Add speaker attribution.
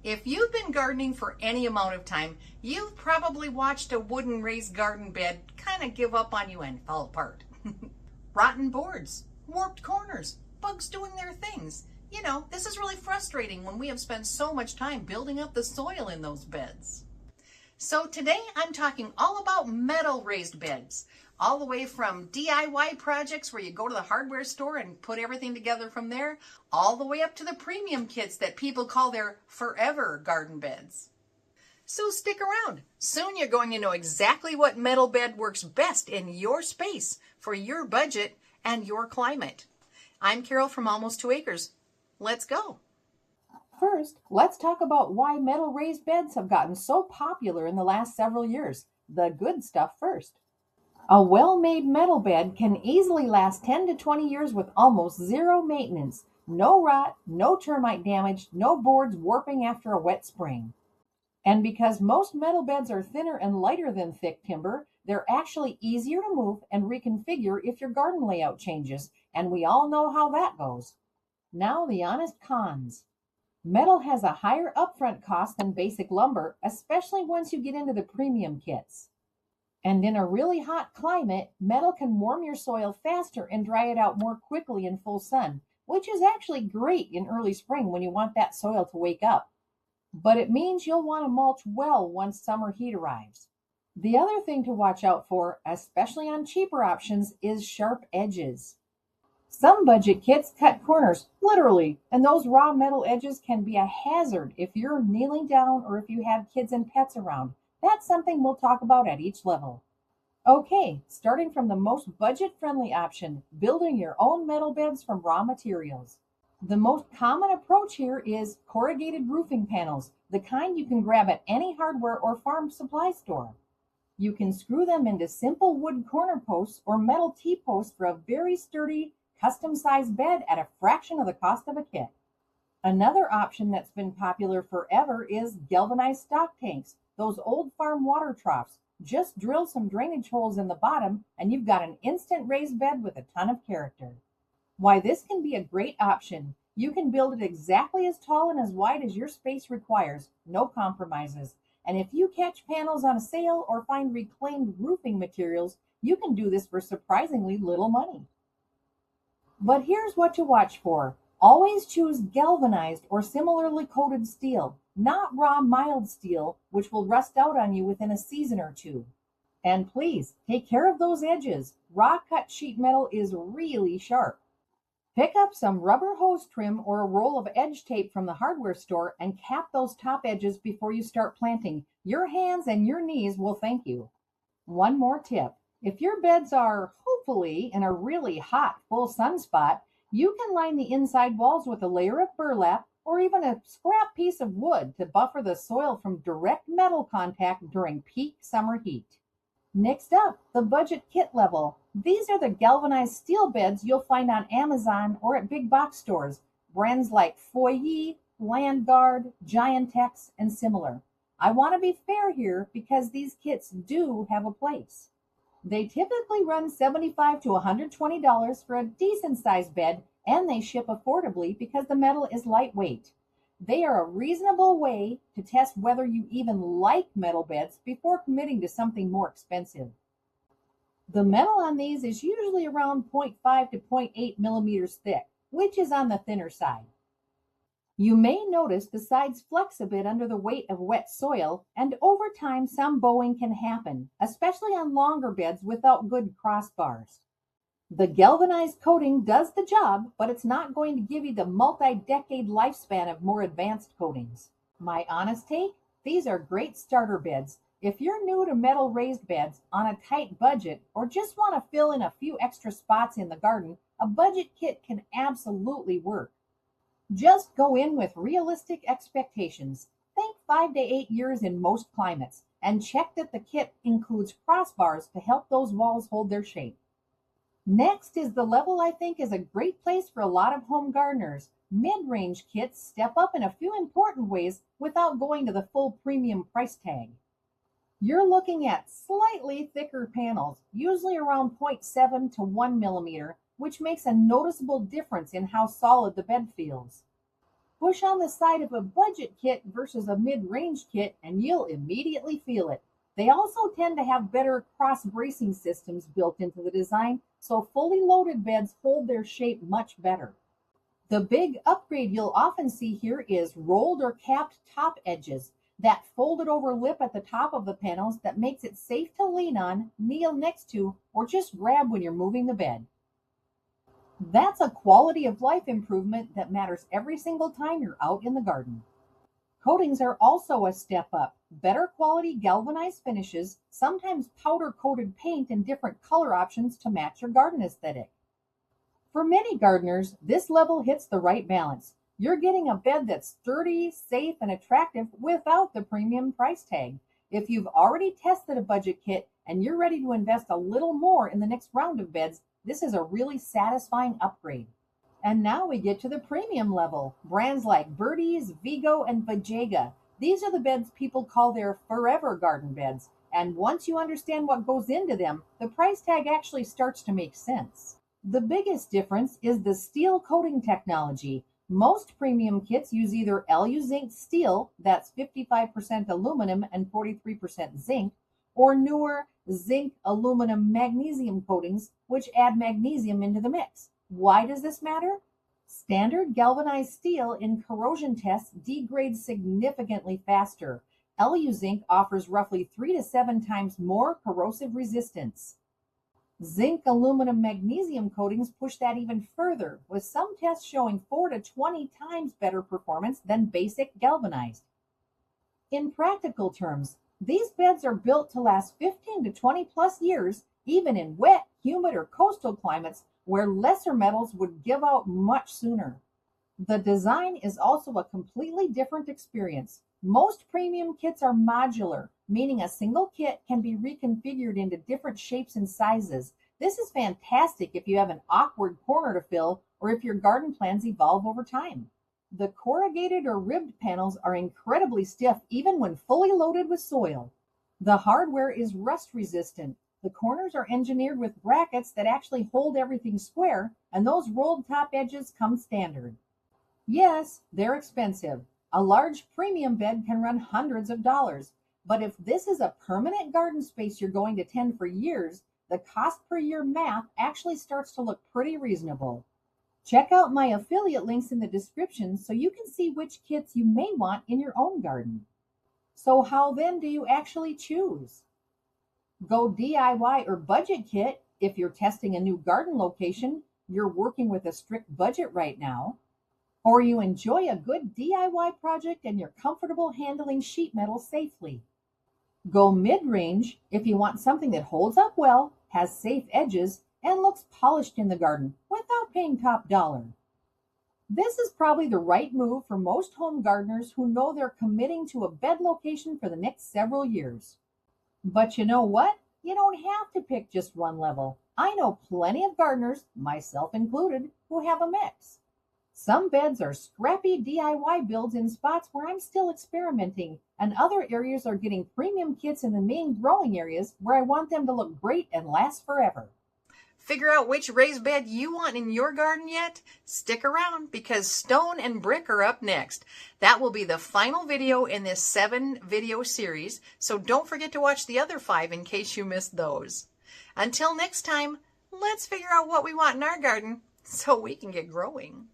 Speaker 1: If you've been gardening for any amount of time, you've probably watched a wooden raised garden bed kind of give up on you and fall apart. Rotten boards, warped corners, bugs doing their things. You know, this is really frustrating when we have spent so much time building up the soil in those beds. So today I'm talking all about metal raised beds, all the way from DIY projects where you go to the hardware store and put everything together from there, all the way up to the premium kits that people call their forever garden beds. So stick around. Soon you're going to know exactly what metal bed works best in your space for your budget and your climate. I'm Carol from Almost 2 Acres. Let's go.
Speaker 2: First, let's talk about why metal raised beds have gotten so popular in the last several years. The good stuff first. A well-made metal bed can easily last 10 to 20 years with almost zero maintenance. No rot, no termite damage, no boards warping after a wet spring. And because most metal beds are thinner and lighter than thick timber, they're actually easier to move and reconfigure if your garden layout changes, and we all know how that goes. Now the honest cons. Metal has a higher upfront cost than basic lumber, especially once you get into the premium kits. And in a really hot climate, metal can warm your soil faster and dry it out more quickly in full sun, which is actually great in early spring when you want that soil to wake up. But it means you'll want to mulch well once summer heat arrives. The other thing to watch out for, especially on cheaper options, is sharp edges. Some budget kits cut corners, literally, and those raw metal edges can be a hazard if you're kneeling down or if you have kids and pets around. That's something we'll talk about at each level. Okay, starting from the most budget-friendly option, building your own metal beds from raw materials. The most common approach here is corrugated roofing panels, the kind you can grab at any hardware or farm supply store. You can screw them into simple wood corner posts or metal T-posts for a very sturdy, custom-sized bed at a fraction of the cost of a kit. Another option that's been popular forever is galvanized stock tanks, those old farm water troughs. Just drill some drainage holes in the bottom and you've got an instant raised bed with a ton of character. Why this can be a great option. You can build it exactly as tall and as wide as your space requires, no compromises. And if you catch panels on a sale or find reclaimed roofing materials, you can do this for surprisingly little money. But here's what to watch for. Always choose galvanized or similarly coated steel, not raw mild steel, which will rust out on you within a season or two. And please, take care of those edges. Raw cut sheet metal is really sharp. Pick up some rubber hose trim or a roll of edge tape from the hardware store and cap those top edges before you start planting. Your hands and your knees will thank you. One more tip. If your beds are, hopefully, in a really hot, full sunspot, you can line the inside walls with a layer of burlap or even a scrap piece of wood to buffer the soil from direct metal contact during peak summer heat. Next up, the budget kit level. These are the galvanized steel beds you'll find on Amazon or at big box stores, brands like Foyer, Landguard, Giantex, and similar. I want to be fair here because these kits do have a place. They typically run $75 to $120 for a decent-sized bed, and they ship affordably because the metal is lightweight. They are a reasonable way to test whether you even like metal beds before committing to something more expensive. The metal on these is usually around 0.5 to 0.8 millimeters thick, which is on the thinner side. You may notice the sides flex a bit under the weight of wet soil, and over time some bowing can happen, especially on longer beds without good crossbars. The galvanized coating does the job, but it's not going to give you the multi-decade lifespan of more advanced coatings. My honest take? These are great starter beds. If you're new to metal raised beds on a tight budget or just want to fill in a few extra spots in the garden, a budget kit can absolutely work. Just go in with realistic expectations. Think 5 to 8 years in most climates, and check that the kit includes crossbars to help those walls hold their shape. Next is the level I think is a great place for a lot of home gardeners. Mid-range kits step up in a few important ways without going to the full premium price tag. You're looking at slightly thicker panels, usually around 0.7 to 1 millimeter, which makes a noticeable difference in how solid the bed feels. Push on the side of a budget kit versus a mid-range kit and you'll immediately feel it. They also tend to have better cross-bracing systems built into the design, so fully loaded beds hold their shape much better. The big upgrade you'll often see here is rolled or capped top edges, that folded over lip at the top of the panels that makes it safe to lean on, kneel next to, or just grab when you're moving the bed. That's a quality of life improvement that matters every single time you're out in the garden. Coatings are also a step up. Better quality galvanized finishes, sometimes powder coated paint and different color options to match your garden aesthetic. For many gardeners, this level hits the right balance. You're getting a bed that's sturdy, safe, and attractive without the premium price tag. If you've already tested a budget kit and you're ready to invest a little more in the next round of beds, this is a really satisfying upgrade. And now we get to the premium level. Brands like Birdie's, Vigo, and Vajayga. These are the beds people call their forever garden beds. And once you understand what goes into them, the price tag actually starts to make sense. The biggest difference is the steel coating technology. Most premium kits use either LU zinc steel, that's 55% aluminum and 43% zinc, or newer zinc aluminum magnesium coatings, which add magnesium into the mix. Why does this matter? Standard galvanized steel in corrosion tests degrades significantly faster. LU zinc offers roughly 3 to 7 times more corrosive resistance. Zinc aluminum magnesium coatings push that even further, with some tests showing 4 to 20 times better performance than basic galvanized. In practical terms, these beds are built to last 15 to 20 plus years, even in wet, humid, or coastal climates where lesser metals would give out much sooner. The design is also a completely different experience. Most premium kits are modular, meaning a single kit can be reconfigured into different shapes and sizes. This is fantastic if you have an awkward corner to fill or if your garden plans evolve over time. The corrugated or ribbed panels are incredibly stiff even when fully loaded with soil. The hardware is rust resistant. The corners are engineered with brackets that actually hold everything square, and those rolled top edges come standard. Yes, they're expensive. A large premium bed can run hundreds of dollars, but if this is a permanent garden space you're going to tend for years, the cost per year math actually starts to look pretty reasonable. Check out my affiliate links in the description so you can see which kits you may want in your own garden. So how then do you actually choose? Go DIY or budget kit if you're testing a new garden location, you're working with a strict budget right now, or you enjoy a good DIY project and you're comfortable handling sheet metal safely. Go mid-range if you want something that holds up well, has safe edges, and looks polished in the garden without paying top dollar. This is probably the right move for most home gardeners who know they're committing to a bed location for the next several years. But you know what? You don't have to pick just one level. I know plenty of gardeners, myself included, who have a mix. Some beds are scrappy DIY builds in spots where I'm still experimenting, and other areas are getting premium kits in the main growing areas where I want them to look great and last forever.
Speaker 1: Figure out which raised bed you want in your garden yet? Stick around because stone and brick are up next. That will be the final video in this 7-video series, so don't forget to watch the other 5 in case you missed those. Until next time, let's figure out what we want in our garden so we can get growing.